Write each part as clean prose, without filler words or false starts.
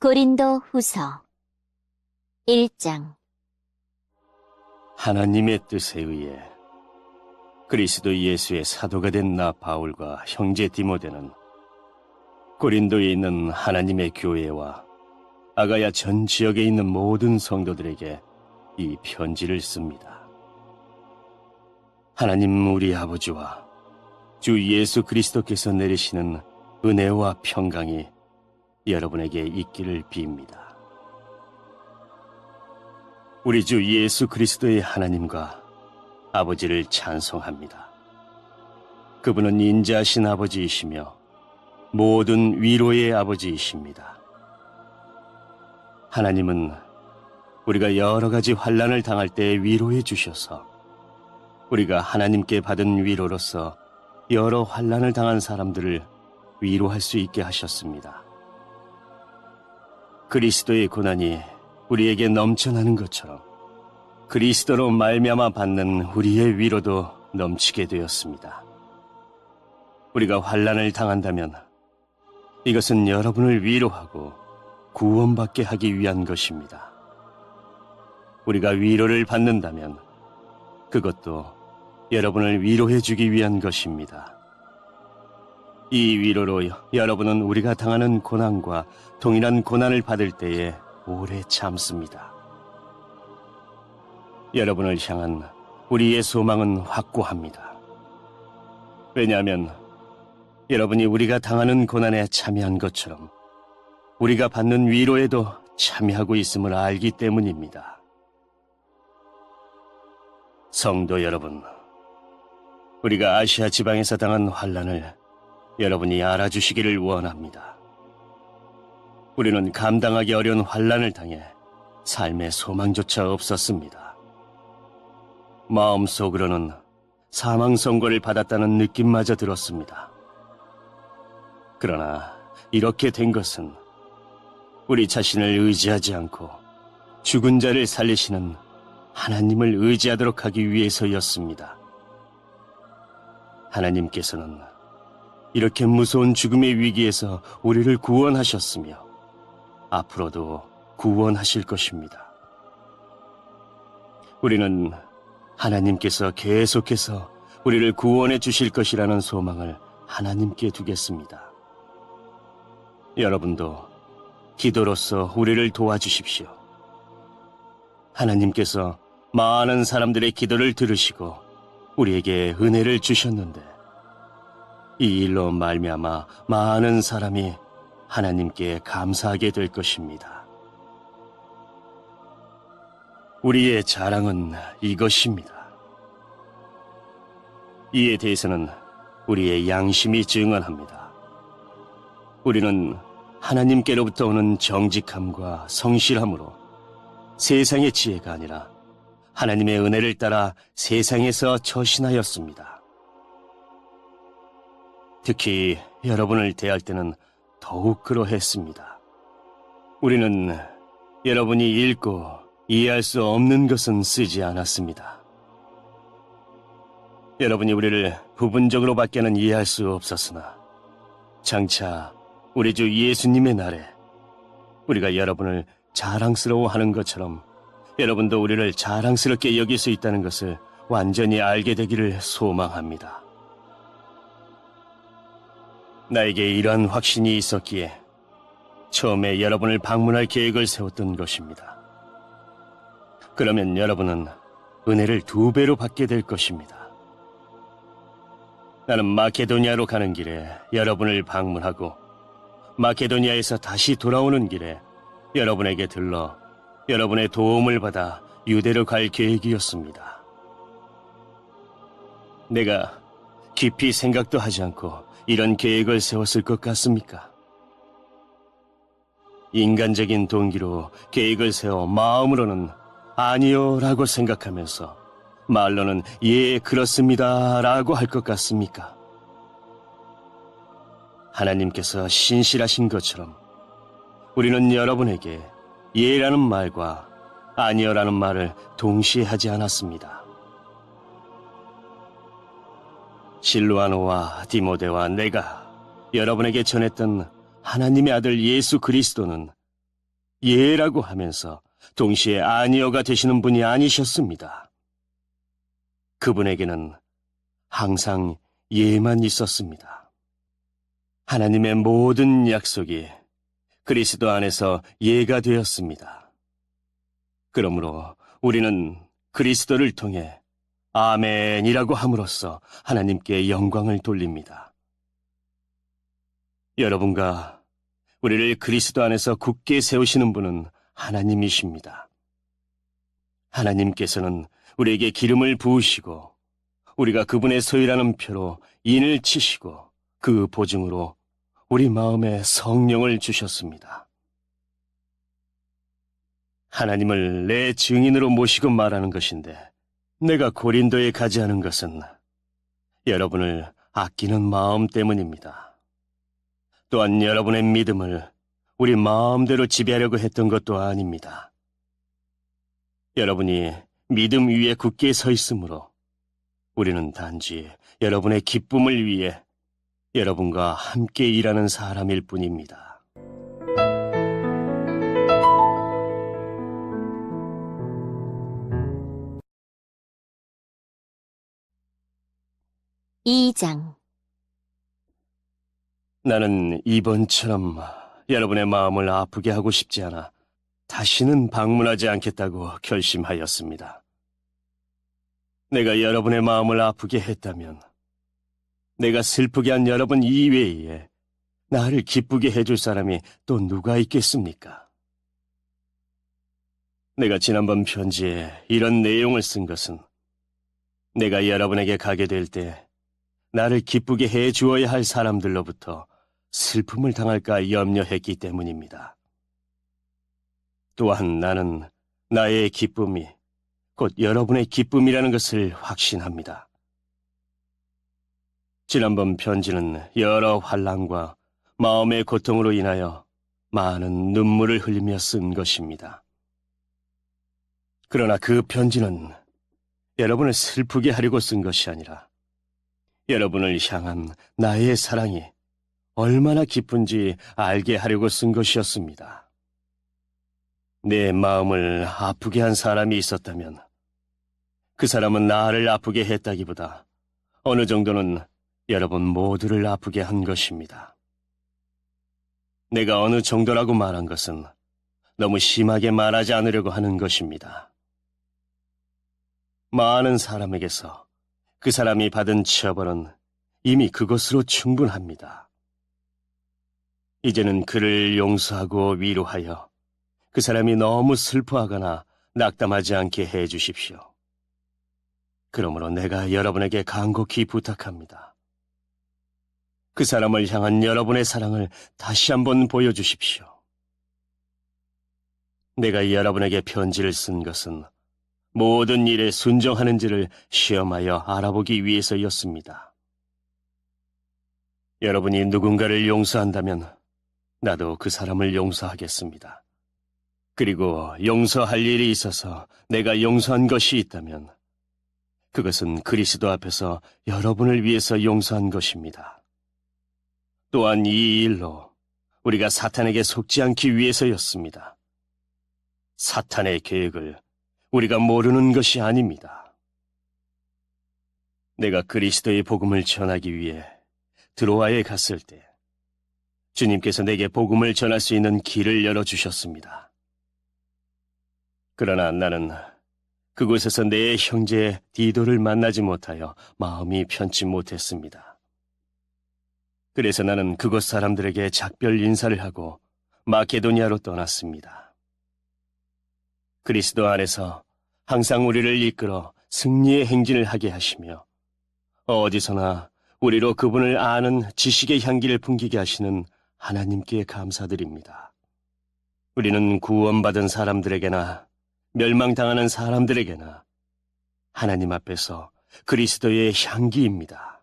고린도 후서 1장. 하나님의 뜻에 의해 그리스도 예수의 사도가 된 나 바울과 형제 디모데는 고린도에 있는 하나님의 교회와 아가야 전 지역에 있는 모든 성도들에게 이 편지를 씁니다. 하나님 우리 아버지와 주 예수 그리스도께서 내리시는 은혜와 평강이 여러분에게 있기를 빕니다. 우리 주 예수 그리스도의 하나님과 아버지를 찬송합니다. 그분은 인자하신 아버지이시며 모든 위로의 아버지이십니다. 하나님은 우리가 여러 가지 환난을 당할 때 위로해 주셔서 우리가 하나님께 받은 위로로서 여러 환난을 당한 사람들을 위로할 수 있게 하셨습니다. 그리스도의 고난이 우리에게 넘쳐나는 것처럼 그리스도로 말미암아 받는 우리의 위로도 넘치게 되었습니다. 우리가 환난을 당한다면 이것은 여러분을 위로하고 구원받게 하기 위한 것입니다. 우리가 위로를 받는다면 그것도 여러분을 위로해 주기 위한 것입니다. 이 위로로 여러분은 우리가 당하는 고난과 동일한 고난을 받을 때에 오래 참습니다. 여러분을 향한 우리의 소망은 확고합니다. 왜냐하면 여러분이 우리가 당하는 고난에 참여한 것처럼 우리가 받는 위로에도 참여하고 있음을 알기 때문입니다. 성도 여러분, 우리가 아시아 지방에서 당한 환난을 여러분이 알아주시기를 원합니다. 우리는 감당하기 어려운 환난을 당해 삶의 소망조차 없었습니다. 마음속으로는 사망 선고를 받았다는 느낌마저 들었습니다. 그러나 이렇게 된 것은 우리 자신을 의지하지 않고 죽은 자를 살리시는 하나님을 의지하도록 하기 위해서였습니다. 하나님께서는 이렇게 무서운 죽음의 위기에서 우리를 구원하셨으며 앞으로도 구원하실 것입니다. 우리는 하나님께서 계속해서 우리를 구원해 주실 것이라는 소망을 하나님께 두겠습니다. 여러분도 기도로서 우리를 도와주십시오. 하나님께서 많은 사람들의 기도를 들으시고 우리에게 은혜를 주셨는데 이 일로 말미암아 많은 사람이 하나님께 감사하게 될 것입니다. 우리의 자랑은 이것입니다. 이에 대해서는 우리의 양심이 증언합니다. 우리는 하나님께로부터 오는 정직함과 성실함으로 세상의 지혜가 아니라 하나님의 은혜를 따라 세상에서 처신하였습니다. 특히 여러분을 대할 때는 더욱 그러했습니다. 우리는 여러분이 읽고 이해할 수 없는 것은 쓰지 않았습니다. 여러분이 우리를 부분적으로밖에는 이해할 수 없었으나 장차 우리 주 예수님의 날에 우리가 여러분을 자랑스러워하는 것처럼 여러분도 우리를 자랑스럽게 여길 수 있다는 것을 완전히 알게 되기를 소망합니다. 나에게 이러한 확신이 있었기에 처음에 여러분을 방문할 계획을 세웠던 것입니다. 그러면 여러분은 은혜를 2배로 받게 될 것입니다. 나는 마케도니아로 가는 길에 여러분을 방문하고 마케도니아에서 다시 돌아오는 길에 여러분에게 들러 여러분의 도움을 받아 유대로 갈 계획이었습니다. 내가 깊이 생각도 하지 않고 이런 계획을 세웠을 것 같습니까? 인간적인 동기로 계획을 세워 마음으로는 아니요 라고 생각하면서 말로는 예 그렇습니다 라고 할 것 같습니까? 하나님께서 신실하신 것처럼 우리는 여러분에게 예라는 말과 아니요라는 말을 동시에 하지 않았습니다. 실루아노와 디모데와 내가 여러분에게 전했던 하나님의 아들 예수 그리스도는 예라고 하면서 동시에 아니어가 되시는 분이 아니셨습니다. 그분에게는 항상 예만 있었습니다. 하나님의 모든 약속이 그리스도 안에서 예가 되었습니다. 그러므로 우리는 그리스도를 통해 아멘이라고 함으로써 하나님께 영광을 돌립니다. 여러분과 우리를 그리스도 안에서 굳게 세우시는 분은 하나님이십니다. 하나님께서는 우리에게 기름을 부으시고 우리가 그분의 소유라는 표로 인을 치시고 그 보증으로 우리 마음에 성령을 주셨습니다. 하나님을 내 증인으로 모시고 말하는 것인데 내가 고린도에 가지 않은 것은 여러분을 아끼는 마음 때문입니다. 또한 여러분의 믿음을 우리 마음대로 지배하려고 했던 것도 아닙니다. 여러분이 믿음 위에 굳게 서 있으므로 우리는 단지 여러분의 기쁨을 위해 여러분과 함께 일하는 사람일 뿐입니다. 2장. 나는 이번처럼 여러분의 마음을 아프게 하고 싶지 않아 다시는 방문하지 않겠다고 결심하였습니다. 내가 여러분의 마음을 아프게 했다면 내가 슬프게 한 여러분 이외에 나를 기쁘게 해줄 사람이 또 누가 있겠습니까? 내가 지난번 편지에 이런 내용을 쓴 것은 내가 여러분에게 가게 될 때 나를 기쁘게 해 주어야 할 사람들로부터 슬픔을 당할까 염려했기 때문입니다. 또한 나는 나의 기쁨이 곧 여러분의 기쁨이라는 것을 확신합니다. 지난번 편지는 여러 환난과 마음의 고통으로 인하여 많은 눈물을 흘리며 쓴 것입니다. 그러나 그 편지는 여러분을 슬프게 하려고 쓴 것이 아니라 여러분을 향한 나의 사랑이 얼마나 깊은지 알게 하려고 쓴 것이었습니다. 내 마음을 아프게 한 사람이 있었다면 그 사람은 나를 아프게 했다기보다 어느 정도는 여러분 모두를 아프게 한 것입니다. 내가 어느 정도라고 말한 것은 너무 심하게 말하지 않으려고 하는 것입니다. 많은 사람에게서 그 사람이 받은 처벌은 이미 그것으로 충분합니다. 이제는 그를 용서하고 위로하여 그 사람이 너무 슬퍼하거나 낙담하지 않게 해 주십시오. 그러므로 내가 여러분에게 간곡히 부탁합니다. 그 사람을 향한 여러분의 사랑을 다시 한번 보여주십시오. 내가 여러분에게 편지를 쓴 것은 모든 일에 순종하는지를 시험하여 알아보기 위해서였습니다. 여러분이 누군가를 용서한다면 나도 그 사람을 용서하겠습니다. 그리고 용서할 일이 있어서 내가 용서한 것이 있다면 그것은 그리스도 앞에서 여러분을 위해서 용서한 것입니다. 또한 이 일로 우리가 사탄에게 속지 않기 위해서였습니다. 사탄의 계획을 우리가 모르는 것이 아닙니다. 내가 그리스도의 복음을 전하기 위해 드로아에 갔을 때 주님께서 내게 복음을 전할 수 있는 길을 열어주셨습니다. 그러나 나는 그곳에서 내 형제 디도를 만나지 못하여 마음이 편치 못했습니다. 그래서 나는 그곳 사람들에게 작별 인사를 하고 마케도니아로 떠났습니다. 그리스도 안에서 항상 우리를 이끌어 승리의 행진을 하게 하시며 어디서나 우리로 그분을 아는 지식의 향기를 풍기게 하시는 하나님께 감사드립니다. 우리는 구원받은 사람들에게나 멸망당하는 사람들에게나 하나님 앞에서 그리스도의 향기입니다.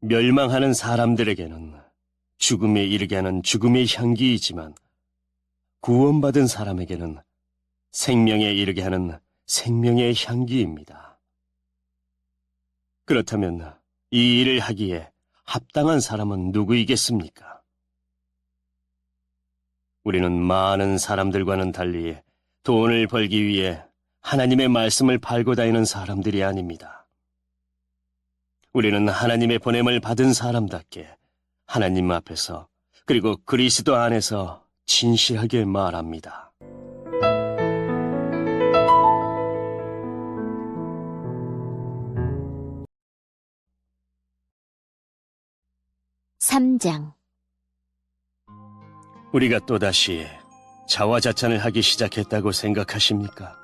멸망하는 사람들에게는 죽음에 이르게 하는 죽음의 향기이지만 구원받은 사람에게는 생명에 이르게 하는 생명의 향기입니다. 그렇다면 이 일을 하기에 합당한 사람은 누구이겠습니까? 우리는 많은 사람들과는 달리 돈을 벌기 위해 하나님의 말씀을 팔고 다니는 사람들이 아닙니다. 우리는 하나님의 보냄을 받은 사람답게 하나님 앞에서 그리고 그리스도 안에서 진실하게 말합니다. (3장) 우리가 또다시 자화자찬을 하기 시작했다고 생각하십니까?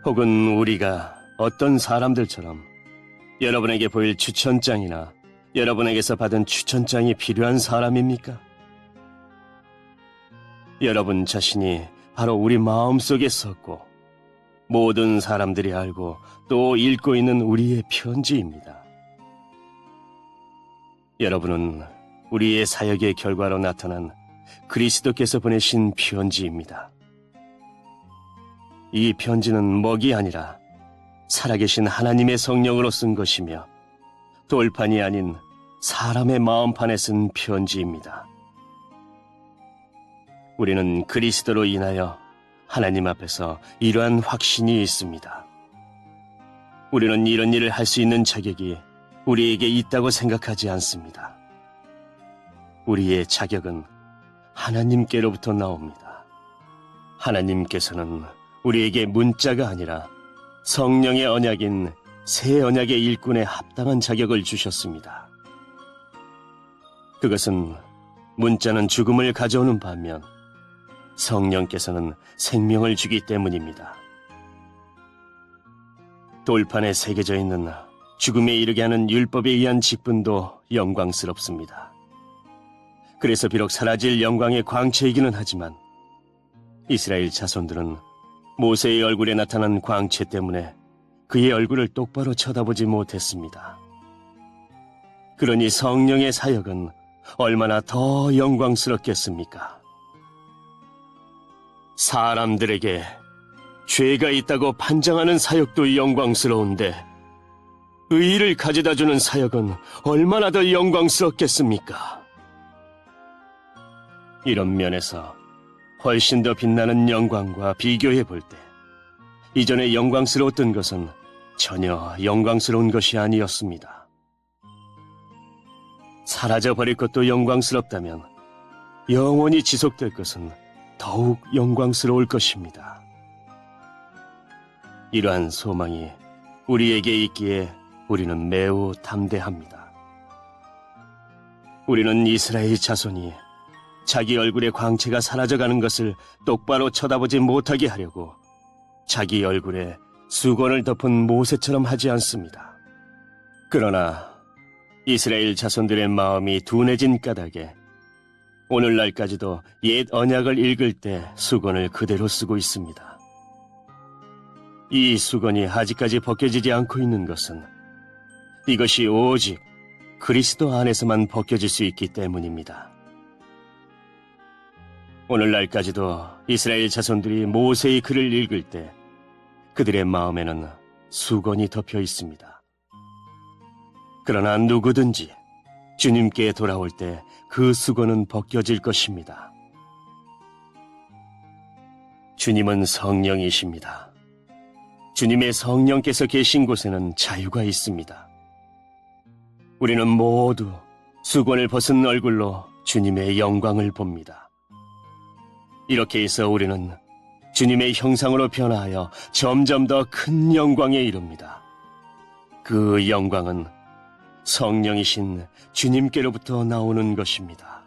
혹은 우리가 어떤 사람들처럼 여러분에게 보일 추천장이나 여러분에게서 받은 추천장이 필요한 사람입니까? 여러분 자신이 바로 우리 마음속에 섰고 모든 사람들이 알고 또 읽고 있는 우리의 편지입니다. 여러분은 우리의 사역의 결과로 나타난 그리스도께서 보내신 편지입니다. 이 편지는 먹이 아니라 살아계신 하나님의 성령으로 쓴 것이며 돌판이 아닌 사람의 마음판에 쓴 편지입니다. 우리는 그리스도로 인하여 하나님 앞에서 이러한 확신이 있습니다. 우리는 이런 일을 할 수 있는 자격이 우리에게 있다고 생각하지 않습니다. 우리의 자격은 하나님께로부터 나옵니다. 하나님께서는 우리에게 문자가 아니라 성령의 언약인 새 언약의 일꾼에 합당한 자격을 주셨습니다. 그것은 문자는 죽음을 가져오는 반면 성령께서는 생명을 주기 때문입니다. 돌판에 새겨져 있는 죽음에 이르게 하는 율법에 의한 직분도 영광스럽습니다. 그래서 비록 사라질 영광의 광채이기는 하지만 이스라엘 자손들은 모세의 얼굴에 나타난 광채 때문에 그의 얼굴을 똑바로 쳐다보지 못했습니다. 그러니 성령의 사역은 얼마나 더 영광스럽겠습니까? 사람들에게 죄가 있다고 판정하는 사역도 영광스러운데 의의를 가져다주는 사역은 얼마나 더 영광스럽겠습니까? 이런 면에서 훨씬 더 빛나는 영광과 비교해 볼 때 이전에 영광스러웠던 것은 전혀 영광스러운 것이 아니었습니다. 사라져버릴 것도 영광스럽다면 영원히 지속될 것은 더욱 영광스러울 것입니다. 이러한 소망이 우리에게 있기에 우리는 매우 담대합니다. 우리는 이스라엘 자손이 자기 얼굴의 광채가 사라져가는 것을 똑바로 쳐다보지 못하게 하려고 자기 얼굴에 수건을 덮은 모세처럼 하지 않습니다. 그러나 이스라엘 자손들의 마음이 둔해진 까닭에 오늘날까지도 옛 언약을 읽을 때 수건을 그대로 쓰고 있습니다. 이 수건이 아직까지 벗겨지지 않고 있는 것은 이것이 오직 그리스도 안에서만 벗겨질 수 있기 때문입니다. 오늘날까지도 이스라엘 자손들이 모세의 글을 읽을 때 그들의 마음에는 수건이 덮여 있습니다. 그러나 누구든지 주님께 돌아올 때 그 수건은 벗겨질 것입니다. 주님은 성령이십니다. 주님의 성령께서 계신 곳에는 자유가 있습니다. 우리는 모두 수건을 벗은 얼굴로 주님의 영광을 봅니다. 이렇게 해서 우리는 주님의 형상으로 변화하여 점점 더 큰 영광에 이릅니다. 그 영광은 성령이신 주님께로부터 나오는 것입니다.